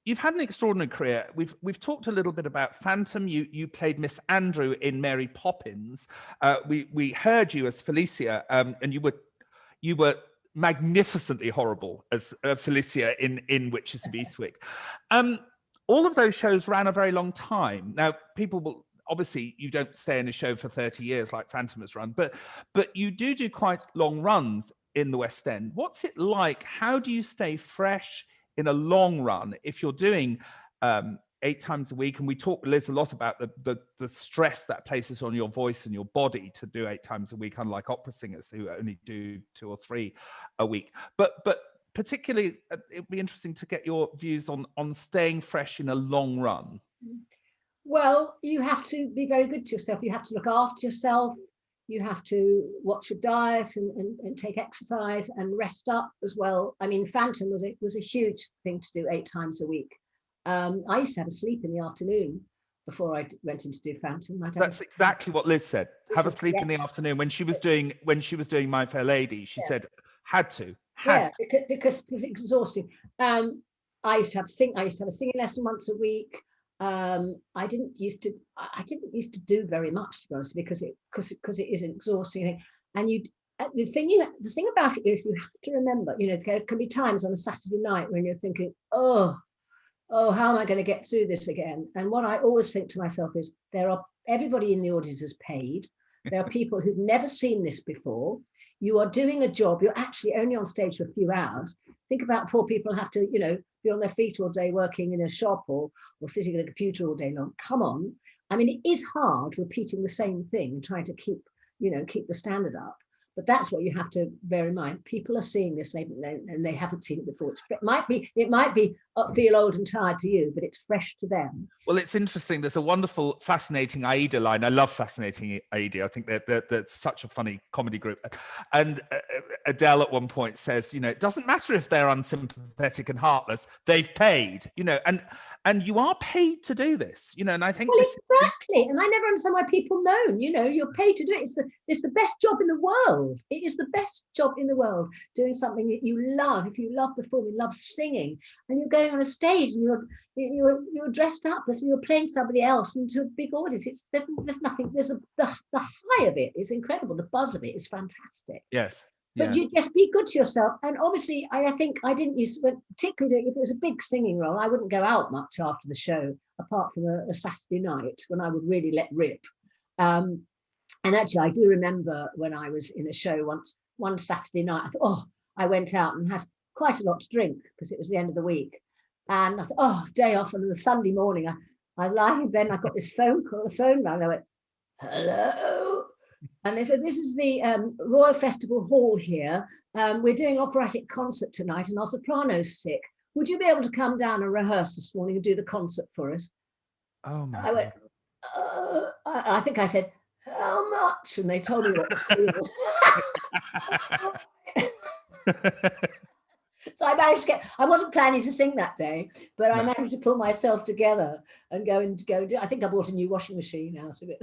You've had an extraordinary career. We've talked a little bit about Phantom. You played Miss Andrew in Mary Poppins. We heard you as Felicia, and you were magnificently horrible as Felicia in Witches of Eastwick. All of those shows ran a very long time. Now, people will obviously, you don't stay in a show for 30 years like Phantom has run, but you do quite long runs in the West End. What's it like? How do you stay fresh in a long run if you're doing 8 times a week? And we talk, Liz, a lot about the stress that places on your voice and your body to do 8 times a week, unlike opera singers who only do 2 or 3 a week. But particularly, it'd be interesting to get your views on staying fresh in a long run. Well, you have to be very good to yourself. You have to look after yourself. You have to watch your diet and take exercise and rest up as well. I mean, Phantom was a huge thing to do 8 times a week. I used to have a sleep in the afternoon before I went in to do Phantom. That's exactly what Liz said. Have a sleep in the afternoon. When she was doing My Fair Lady, she said had to. Because it was exhausting. I used to have a singing lesson once a week. I didn't used to do very much, to be honest, because it is exhausting. And the thing about it is you have to remember, there can be times on a Saturday night when you're thinking, oh, how am I going to get through this again? And what I always think to myself is everybody in the audience is paid. There are people who've never seen this before. You are doing a job. You're actually only on stage for a few hours. Think about poor people who have to, be on their feet all day working in a shop or sitting at a computer all day long. Come on. I mean, it is hard repeating the same thing and trying to keep the standard up. But that's what you have to bear in mind. People are seeing this and they haven't seen it before. It might be feel old and tired to you, but it's fresh to them. Well, it's interesting. There's a wonderful, fascinating Aida line. I love Fascinating Aida. I think that's such a funny comedy group. And Adele at one point says, it doesn't matter if they're unsympathetic and heartless. They've paid, and you are paid to do this, and I think exactly. And I never understand why people moan. You're paid to do it. It's the best job in the world. It is the best job in the world, doing something that you love. If you love performing, love singing, and you're going on a stage and you're dressed up as you're playing somebody else into a big audience. There's nothing. The high of it is incredible. The buzz of it is fantastic. Yes. But you just be good to yourself. And obviously, I think I didn't use, particularly if it was a big singing role, I wouldn't go out much after the show, apart from a Saturday night when I would really let rip. And actually, I do remember when I was in a show one Saturday night, I thought, I went out and had quite a lot to drink because it was the end of the week. And I thought, day off. And on the Sunday morning, I was lying in bed and I got this phone call, the phone rang. I went, hello. And they said, this is the Royal Festival Hall here. We're doing an operatic concert tonight and our soprano's sick. Would you be able to come down and rehearse this morning and do the concert for us? Oh my I went, I think I said, how much? And they told me what the fee was. So I managed to I wasn't planning to sing that day, but I managed to pull myself together and go and do. I think I bought a new washing machine out of it.